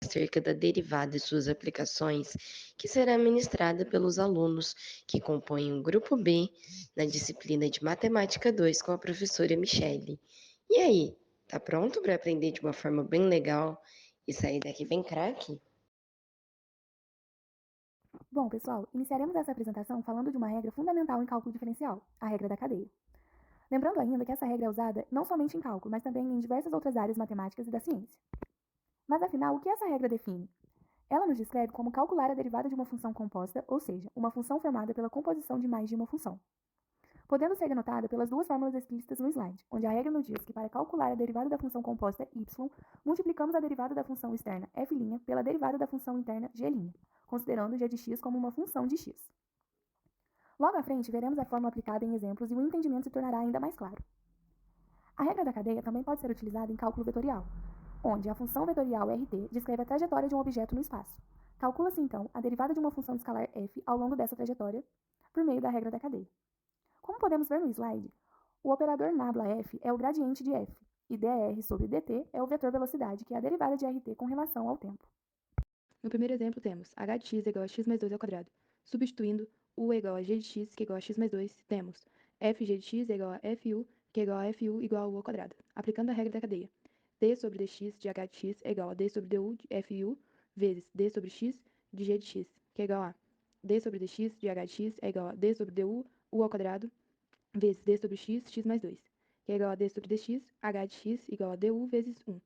acerca da derivada e suas aplicações, que será ministrada pelos alunos que compõem o grupo B na disciplina de Matemática 2 com a professora Michele. E aí, tá pronto para aprender de uma forma bem legal e sair daqui bem craque? Bom, pessoal, iniciaremos essa apresentação falando de uma regra fundamental em cálculo diferencial, a regra da cadeia. Lembrando ainda que essa regra é usada não somente em cálculo, mas também em diversas outras áreas matemáticas e da ciência. Mas afinal, o que essa regra define? Ela nos descreve como calcular a derivada de uma função composta, ou seja, uma função formada pela composição de mais de uma função. Podendo ser denotada pelas duas fórmulas explícitas no slide, onde a regra nos diz que para calcular a derivada da função composta y, multiplicamos a derivada da função externa f' pela derivada da função interna g', considerando g de x como uma função de x. Logo à frente, veremos a fórmula aplicada em exemplos e o entendimento se tornará ainda mais claro. A regra da cadeia também pode ser utilizada em cálculo vetorial, onde a função vetorial rt descreve a trajetória de um objeto no espaço. Calcula-se, então, a derivada de uma função escalar f ao longo dessa trajetória por meio da regra da cadeia. Como podemos ver no slide, o operador nabla f é o gradiente de f, e dr sobre dt é o vetor velocidade, que é a derivada de rt com relação ao tempo. No primeiro exemplo, temos h de x igual a x mais 2 ao quadrado. Substituindo u igual a g de x, que é igual a x mais 2, temos fg de x igual a fu, que é igual a fu igual a u ao quadrado. Aplicando a regra da cadeia, d sobre dx de h de x é igual a d sobre du de fu vezes d sobre x de g de x, que é igual a d sobre dx de h de x é igual a d sobre du, u ao quadrado, vezes d sobre x, x mais 2, que é igual a d sobre dx, h de x igual a du vezes 1.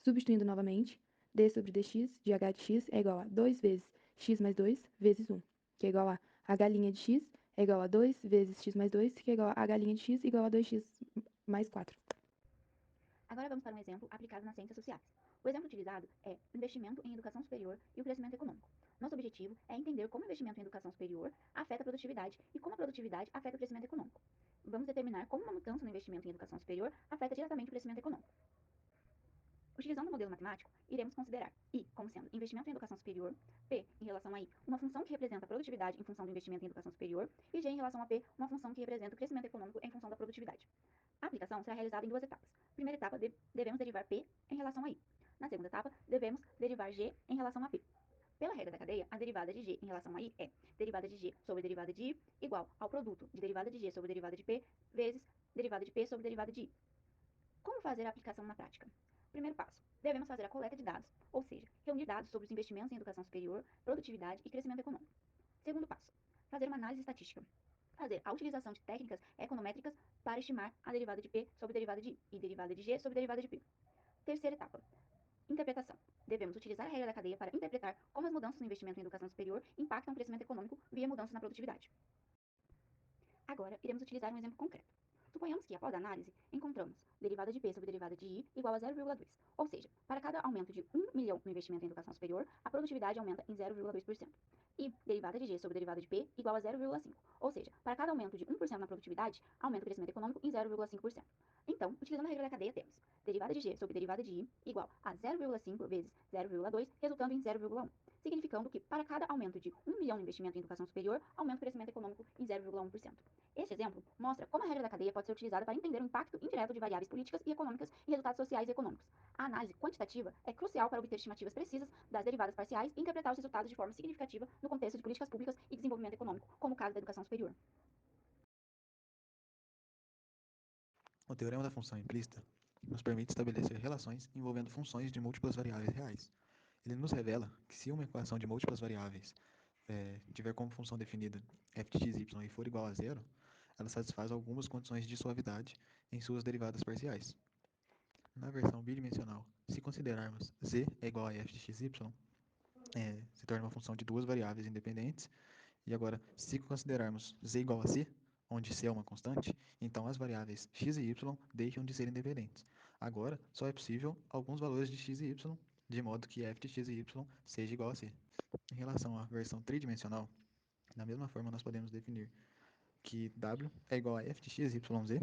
Substituindo novamente, d sobre dx de h de x é igual a 2 vezes x mais 2 vezes 1, que é igual a h' de x é igual a 2 vezes x mais 2, que é igual a h' de x igual a 2x mais 4. Agora vamos para um exemplo aplicado nas ciências sociais. O exemplo utilizado é o investimento em educação superior e o crescimento econômico. Nosso objetivo é entender como o investimento em educação superior afeta a produtividade e como a produtividade afeta o crescimento econômico. Vamos determinar como uma mudança no investimento em educação superior afeta diretamente o crescimento econômico. Utilizando o modelo matemático, iremos considerar I como sendo investimento em educação superior, P em relação a I, uma função que representa a produtividade em função do investimento em educação superior, e G em relação a P, uma função que representa o crescimento econômico em função da produtividade. A aplicação será realizada em duas etapas. Primeira etapa, devemos derivar P em relação a I. Na segunda etapa, devemos derivar G em relação a P. Pela regra da cadeia, a derivada de G em relação a I é derivada de G sobre derivada de I igual ao produto de derivada de G sobre derivada de P vezes derivada de P sobre derivada de I. Como fazer a aplicação na prática? Primeiro passo, devemos fazer a coleta de dados, ou seja, reunir dados sobre os investimentos em educação superior, produtividade e crescimento econômico. Segundo passo, fazer uma análise estatística. Fazer a utilização de técnicas econométricas para estimar a derivada de P sobre derivada de I e derivada de G sobre derivada de P. Terceira etapa, interpretação. Devemos utilizar a regra da cadeia para interpretar como as mudanças no investimento em educação superior impactam o crescimento econômico via mudanças na produtividade. Agora, iremos utilizar um exemplo concreto. Suponhamos que, após a análise, encontramos derivada de P sobre derivada de I igual a 0,2. Ou seja, para cada aumento de 1 milhão no investimento em educação superior, a produtividade aumenta em 0,2%. E derivada de G sobre derivada de P igual a 0,5. Ou seja, para cada aumento de 1% na produtividade, aumenta o crescimento econômico em 0,5%. Então, utilizando a regra da cadeia, temos derivada de G sobre derivada de I igual a 0,5 vezes 0,2, resultando em 0,1. Significando que, para cada aumento de 1 milhão no investimento em educação superior, aumenta o crescimento econômico em 0,1%. Este exemplo mostra como a regra da cadeia pode ser utilizada para entender o impacto indireto de variáveis políticas e econômicas em resultados sociais e econômicos. A análise quantitativa é crucial para obter estimativas precisas das derivadas parciais e interpretar os resultados de forma significativa no contexto de políticas públicas e desenvolvimento econômico, como o caso da educação superior. O teorema da função implícita nos permite estabelecer relações envolvendo funções de múltiplas variáveis reais. Ele nos revela que se uma equação de múltiplas variáveis tiver como função definida f de x, y e for igual a zero, ela satisfaz algumas condições de suavidade em suas derivadas parciais. Na versão bidimensional, se considerarmos z é igual a f de x, y, se torna uma função de duas variáveis independentes. E agora, se considerarmos z igual a c, onde c é uma constante, então as variáveis x e y deixam de ser independentes. Agora, só é possível alguns valores de x e y, de modo que f de x e y seja igual a c. Em relação à versão tridimensional, da mesma forma nós podemos definir que w é igual a f de x, y, z,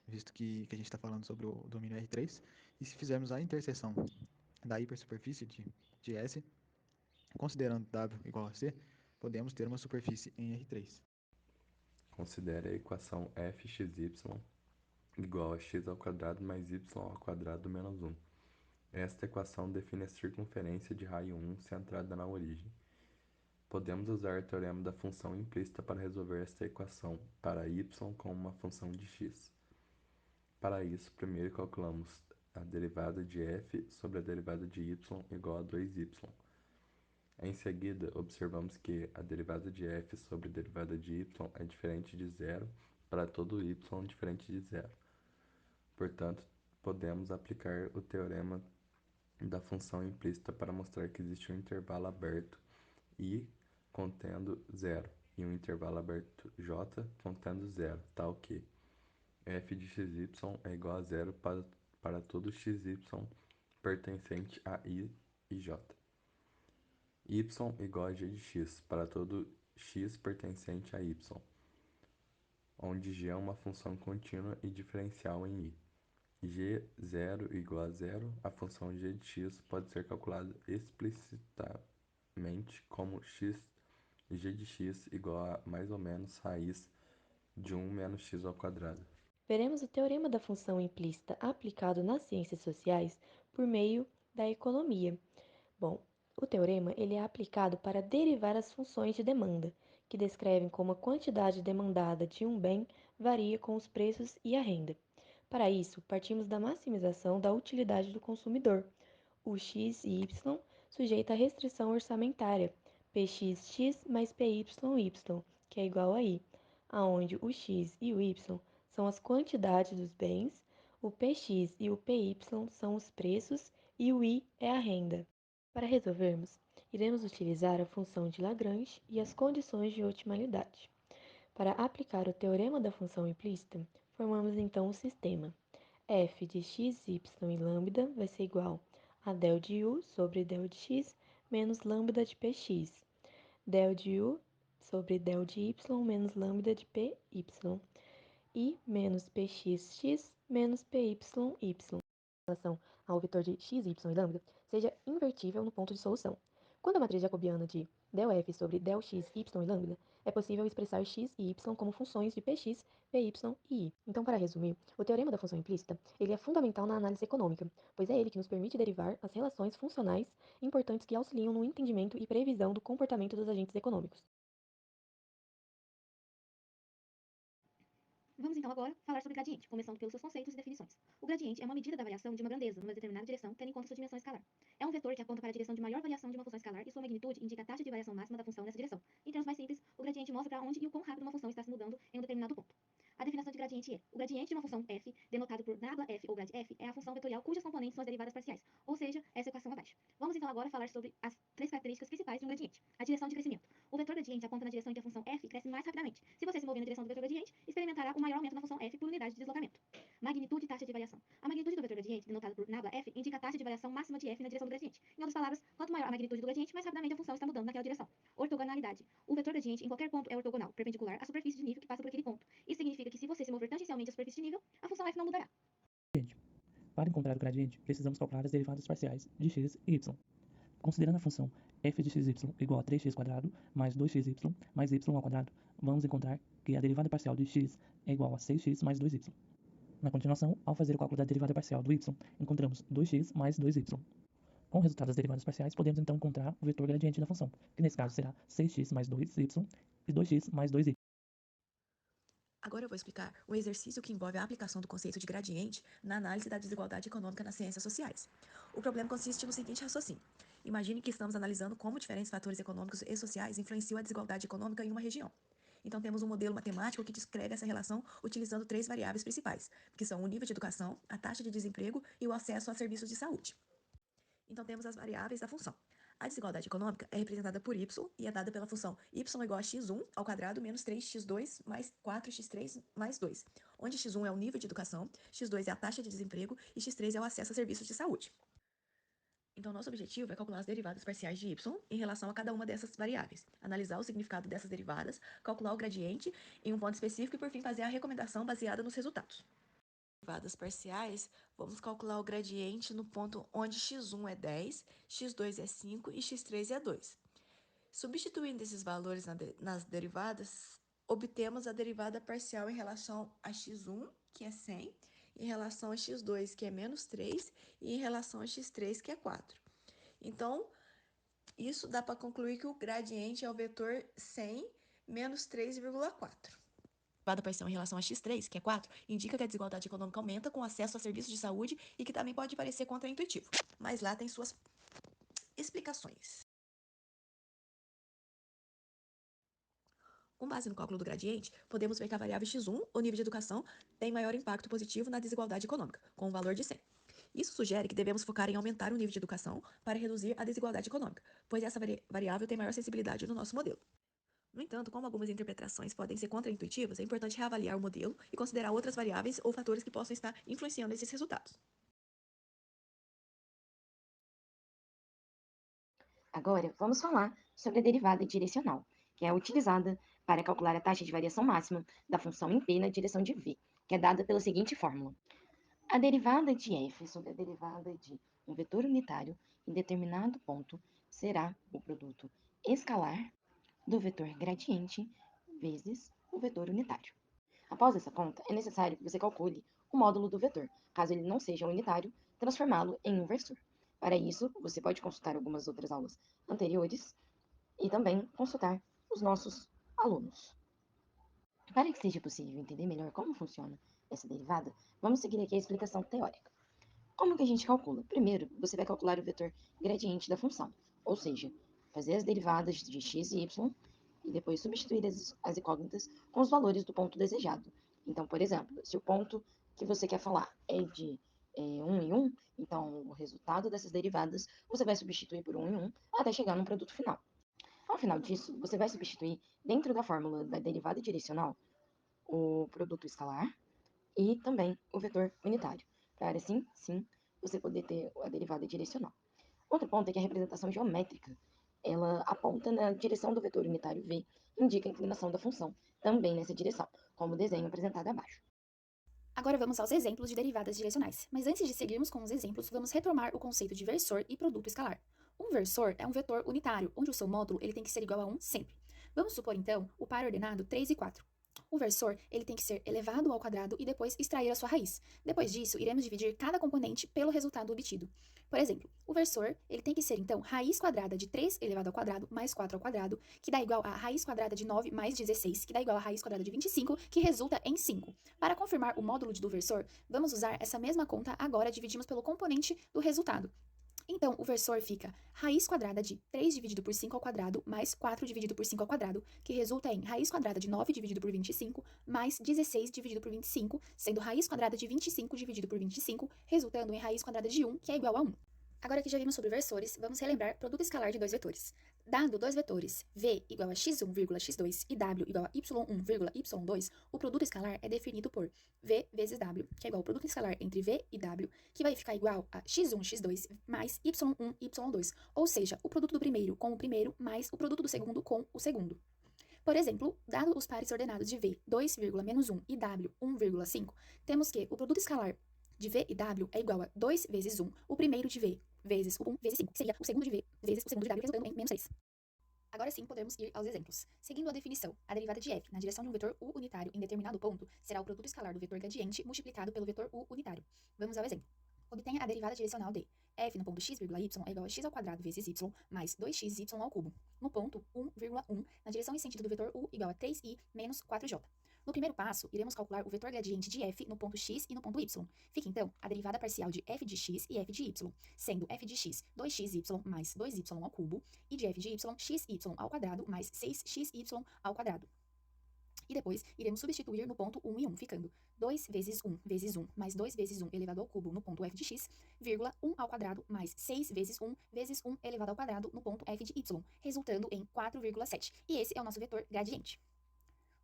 visto que a gente está falando sobre o domínio R3, e se fizermos a interseção da hipersuperfície de S, considerando w igual a c, podemos ter uma superfície em R3. Considere a equação fxy igual a x ao quadrado mais y ao quadrado menos 1. Esta equação define a circunferência de raio 1 centrada na origem. Podemos usar o teorema da função implícita para resolver esta equação para y como uma função de x. Para isso, primeiro calculamos a derivada de f sobre a derivada de y igual a 2y. Em seguida, observamos que a derivada de f sobre a derivada de y é diferente de zero para todo y diferente de zero. Portanto, podemos aplicar o teorema da função implícita para mostrar que existe um intervalo aberto I contendo zero e um intervalo aberto J contendo zero, tal que f de xy é igual a zero para todo xy pertencente a I e J. Y igual a g de x para todo x pertencente a y, onde g é uma função contínua e diferencial em I. G0 igual a zero, a função g de x pode ser calculada explicitamente como g de x igual a mais ou menos raiz de 1 menos x ao quadrado. Veremos o teorema da função implícita aplicado nas ciências sociais por meio da economia. Bom, o teorema ele é aplicado para derivar as funções de demanda, que descrevem como a quantidade demandada de um bem varia com os preços e a renda. Para isso, partimos da maximização da utilidade do consumidor, o x e y sujeito à restrição orçamentária, pxx mais pyy, que é igual a i, aonde o x e o y são as quantidades dos bens, o px e o py são os preços e o i é a renda. Para resolvermos, iremos utilizar a função de Lagrange e as condições de otimalidade. Para aplicar o teorema da função implícita, formamos então o sistema f de x, y e lambda vai ser igual a del de u sobre del de x menos lambda de px, del de u sobre del de y menos lambda de py, e menos pxx menos pyy, em relação ao vetor de x, y e lambda, seja invertível no ponto de solução. Quando a matriz jacobiana de del f sobre del x, y e lambda, é possível expressar x e y como funções de px, py e i. Então, para resumir, o teorema da função implícita ele é fundamental na análise econômica, pois é ele que nos permite derivar as relações funcionais importantes que auxiliam no entendimento e previsão do comportamento dos agentes econômicos. Vamos então agora falar sobre gradiente, começando pelos seus conceitos e definições. O gradiente é uma medida da variação de uma grandeza numa determinada direção, tendo em conta sua dimensão escalar. É um vetor que aponta para a direção de maior variação de uma função escalar e sua magnitude indica a taxa de variação máxima da função nessa direção. Em termos mais simples, o gradiente mostra para onde e o quão rápido uma função está se mudando em um determinado ponto. A definição de gradiente é: o gradiente de uma função f, denotado por nabla f ou grad f, é a função vetorial cujas componentes são as derivadas parciais, ou seja, essa equação abaixo. Vamos então agora falar sobre as três características principais de um gradiente. A direção de crescimento. O vetor gradiente aponta na direção em que a função f cresce mais rapidamente. Se você se mover na direção do vetor gradiente, experimentará o maior aumento na função f por unidade de deslocamento. Magnitude e taxa de variação. A magnitude do vetor gradiente, denotada por nabla f, indica a taxa de variação máxima de f na direção do gradiente. Em outras palavras, quanto maior a magnitude do gradiente, mais rapidamente a função está mudando naquela direção. Ortogonalidade. O vetor gradiente em qualquer ponto é ortogonal, perpendicular à superfície de nível que passa por aquele ponto. Isso significa que se você se mover tangencialmente à superfície de nível, a função f não mudará. Para encontrar o gradiente, precisamos calcular as derivadas parciais de x e y. Considerando a função f de xy igual a 3x² mais 2xy mais y ao quadrado, vamos encontrar que a derivada parcial de x é igual a 6x mais 2y. Na continuação, ao fazer o cálculo da derivada parcial do y, encontramos 2x mais 2y. Com o resultado das derivadas parciais, podemos então encontrar o vetor gradiente da função, que nesse caso será 6x mais 2y e 2x mais 2y. Agora eu vou explicar o exercício que envolve a aplicação do conceito de gradiente na análise da desigualdade econômica nas ciências sociais. O problema consiste no seguinte raciocínio. Imagine que estamos analisando como diferentes fatores econômicos e sociais influenciam a desigualdade econômica em uma região. Então temos um modelo matemático que descreve essa relação utilizando três variáveis principais, que são o nível de educação, a taxa de desemprego e o acesso a serviços de saúde. Então temos as variáveis da função. A desigualdade econômica é representada por y e é dada pela função y igual a x1 ao quadrado menos 3x2 mais 4x3 mais 2, onde x1 é o nível de educação, x2 é a taxa de desemprego e x3 é o acesso a serviços de saúde. Então, nosso objetivo é calcular as derivadas parciais de y em relação a cada uma dessas variáveis, analisar o significado dessas derivadas, calcular o gradiente em um ponto específico e, por fim, fazer a recomendação baseada nos resultados. Derivadas parciais, vamos calcular o gradiente no ponto onde x1 é 10, x2 é 5 e x3 é 2. Substituindo esses valores nas derivadas, obtemos a derivada parcial em relação a x1, que é 100, em relação a x2, que é menos 3, e em relação a x3, que é 4. Então, isso dá para concluir que o gradiente é o vetor 100 menos 3,4. A derivada parcial em relação a x3, que é 4, indica que a desigualdade econômica aumenta com acesso a serviços de saúde e que também pode parecer contraintuitivo, mas lá tem suas explicações. Com base no cálculo do gradiente, podemos ver que a variável x1, o nível de educação, tem maior impacto positivo na desigualdade econômica, com um valor de 100. Isso sugere que devemos focar em aumentar o nível de educação para reduzir a desigualdade econômica, pois essa variável tem maior sensibilidade no nosso modelo. No entanto, como algumas interpretações podem ser contraintuitivas, é importante reavaliar o modelo e considerar outras variáveis ou fatores que possam estar influenciando esses resultados. Agora, vamos falar sobre a derivada direcional, que é utilizada para calcular a taxa de variação máxima da função em p na direção de v, que é dada pela seguinte fórmula. A derivada de f sobre a derivada de um vetor unitário em determinado ponto será o produto escalar do vetor gradiente vezes o vetor unitário. Após essa conta, é necessário que você calcule o módulo do vetor. Caso ele não seja unitário, transformá-lo em um versor. Para isso, você pode consultar algumas outras aulas anteriores e também consultar os nossos alunos. Para que seja possível entender melhor como funciona essa derivada, vamos seguir aqui a explicação teórica. Como que a gente calcula? Primeiro, você vai calcular o vetor gradiente da função, ou seja, fazer as derivadas de x e y e depois substituir as incógnitas com os valores do ponto desejado. Então, por exemplo, se o ponto que você quer falar é de 1 em 1, então o resultado dessas derivadas você vai substituir por 1 em 1 até chegar no produto final. Ao final disso, você vai substituir dentro da fórmula da derivada direcional o produto escalar e também o vetor unitário, para assim, sim, você poder ter a derivada direcional. Outro ponto é que a representação geométrica, ela aponta na direção do vetor unitário v, indica a inclinação da função, também nessa direção, como o desenho apresentado abaixo. Agora vamos aos exemplos de derivadas direcionais. Mas antes de seguirmos com os exemplos, vamos retomar o conceito de versor e produto escalar. Um versor é um vetor unitário, onde o seu módulo ele tem que ser igual a 1 sempre. Vamos supor, então, o par ordenado 3 e 4. O versor ele tem que ser elevado ao quadrado e depois extrair a sua raiz. Depois disso, iremos dividir cada componente pelo resultado obtido. Por exemplo, o versor ele tem que ser, então, raiz quadrada de 3 elevado ao quadrado mais 4 ao quadrado, que dá igual a raiz quadrada de 9 mais 16, que dá igual a raiz quadrada de 25, que resulta em 5. Para confirmar o módulo do versor, vamos usar essa mesma conta agora, dividimos pelo componente do resultado. Então, o versor fica raiz quadrada de 3 dividido por 5 ao quadrado mais 4 dividido por 5 ao quadrado, que resulta em raiz quadrada de 9 dividido por 25 mais 16 dividido por 25, sendo raiz quadrada de 25 dividido por 25, resultando em raiz quadrada de 1, que é igual a 1. Agora que já vimos sobre versores, vamos relembrar produto escalar de dois vetores. Dado dois vetores v igual a x1,x2 e w igual a y1,y2, o produto escalar é definido por v vezes w, que é igual ao produto escalar entre v e w, que vai ficar igual a x1, x2 mais y1, y2, ou seja, o produto do primeiro com o primeiro mais o produto do segundo com o segundo. Por exemplo, dado os pares ordenados de v 2,-1 e w 1,5, temos que o produto escalar de v e w é igual a 2 vezes 1, o primeiro de v vezes o 1 vezes 5, que seria o segundo de v vezes o segundo de w, resultando em menos 3. Agora sim, podemos ir aos exemplos. Seguindo a definição, a derivada de f na direção de um vetor u unitário em determinado ponto será o produto escalar do vetor gradiente multiplicado pelo vetor u unitário. Vamos ao exemplo. Obtenha a derivada direcional de f no ponto x, y é igual a x ao quadrado vezes y mais 2xy ao cubo. No ponto 1,1, na direção e sentido do vetor u igual a 3i menos 4j. No primeiro passo, iremos calcular o vetor gradiente de f no ponto x e no ponto y. Fica, então, a derivada parcial de f de x e f de y, sendo f de x 2xy mais 2y ao cubo e de f de y xy ao quadrado mais 6xy ao quadrado. E depois, iremos substituir no ponto 1 e 1, ficando 2 vezes 1 vezes 1 mais 2 vezes 1 elevado ao cubo no ponto f de x, vírgula 1 ao quadrado mais 6 vezes 1 vezes 1 elevado ao quadrado no ponto f de y, resultando em 4,7. E esse é o nosso vetor gradiente.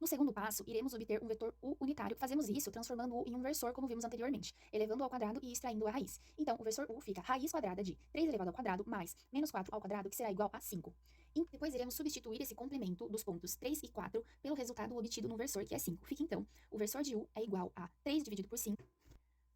No segundo passo, iremos obter um vetor u unitário. Fazemos isso transformando-o em um versor, como vimos anteriormente, elevando ao quadrado e extraindo a raiz. Então, o versor u fica raiz quadrada de 3 elevado ao quadrado mais menos 4 ao quadrado, que será igual a 5. E depois iremos substituir esse complemento dos pontos 3 e 4 pelo resultado obtido no versor, que é 5. Fica então, o versor de u é igual a 3 dividido por 5.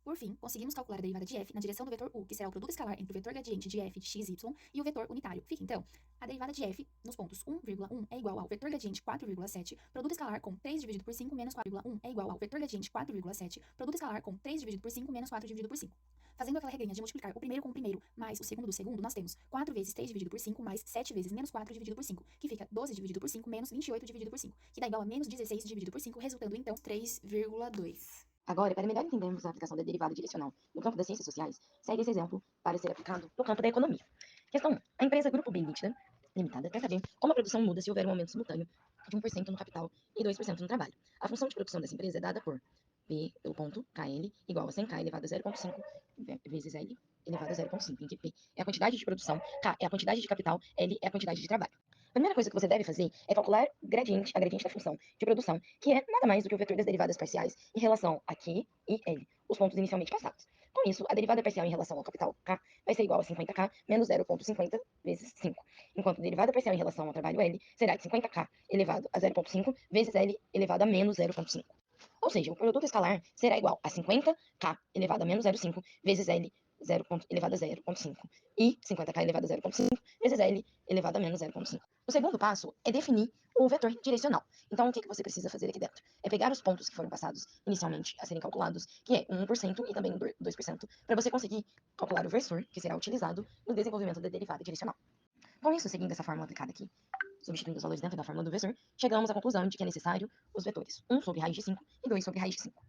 Por fim, conseguimos calcular a derivada de f na direção do vetor u, que será o produto escalar entre o vetor gradiente de f de x, y e o vetor unitário. Fica, então, a derivada de f nos pontos 1,1 é igual ao vetor gradiente 4,7, produto escalar com 3 dividido por 5 menos 4,1 é igual ao vetor gradiente 4,7, produto escalar com 3 dividido por 5 menos 4 dividido por 5. Fazendo aquela regrinha de multiplicar o primeiro com o primeiro mais o segundo do segundo, nós temos 4 vezes 3 dividido por 5 mais 7 vezes menos 4 dividido por 5, que fica 12 dividido por 5 menos 28 dividido por 5, que dá igual a menos 16 dividido por 5, resultando então 3,2. Agora, para melhor entendermos a aplicação da derivada direcional no campo das ciências sociais, segue esse exemplo para ser aplicado no campo da economia. Questão 1. A empresa Grupo B Limitada quer saber como a produção muda se houver um aumento simultâneo de 1% no capital e 2% no trabalho. A função de produção dessa empresa é dada por P pelo ponto KL igual a 100K elevado a 0,5 vezes L elevado a 0,5, em que P é a quantidade de produção, K é a quantidade de capital, L é a quantidade de trabalho. A primeira coisa que você deve fazer é calcular a gradiente da função de produção, que é nada mais do que o vetor das derivadas parciais em relação a Q e L, os pontos inicialmente passados. Com isso, a derivada parcial em relação ao capital K vai ser igual a 50K menos 0,50 vezes 5, enquanto a derivada parcial em relação ao trabalho L será de 50K elevado a 0,5 vezes L elevado a menos 0,5. Ou seja, o produto escalar será igual a 50K elevado a menos 0,5 vezes L elevado a 0,5 e 50K elevado a 0,5 vezes L elevado a menos 0,5. O segundo passo é definir o vetor direcional. Então, o que você precisa fazer aqui dentro? É pegar os pontos que foram passados inicialmente a serem calculados, que é 1% e também 2%, para você conseguir calcular o versor que será utilizado no desenvolvimento da derivada direcional. Com isso, seguindo essa fórmula aplicada aqui, substituindo os valores dentro da fórmula do versor, chegamos à conclusão de que é necessário os vetores 1 sobre raiz de 5 e 2 sobre raiz de 5.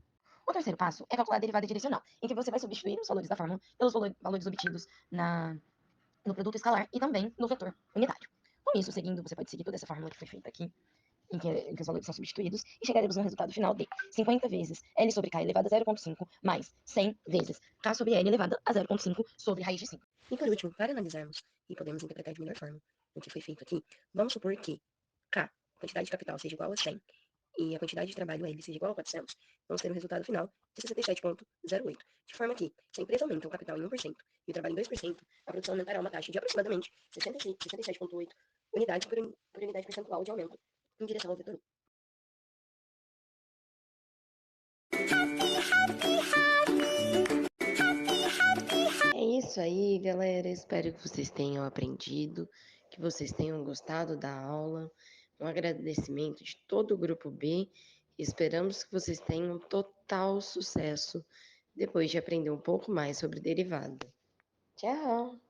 O terceiro passo é calcular a derivada direcional, em que você vai substituir os valores da fórmula pelos valores obtidos no produto escalar e também no vetor unitário. Com isso, seguindo, você pode seguir toda essa fórmula que foi feita aqui, em que os valores são substituídos, e chegaremos no resultado final de 50 vezes L sobre K elevado a 0,5 mais 100 vezes K sobre L elevado a 0,5 sobre raiz de 5. E por último, para analisarmos e podermos interpretar de melhor forma o que foi feito aqui, vamos supor que K, quantidade de capital, seja igual a 100 e a quantidade de trabalho L seja igual a 400, vamos ter um resultado final de 67,08. De forma que, se a empresa aumenta o capital em 1% e o trabalho em 2%, a produção aumentará uma taxa de aproximadamente 67,8 unidades por unidade percentual de aumento em direção ao vetor 1. É isso aí, galera. Espero que vocês tenham aprendido, que vocês tenham gostado da aula. Um agradecimento de todo o grupo B. Esperamos que vocês tenham total sucesso depois de aprender um pouco mais sobre derivada. Tchau!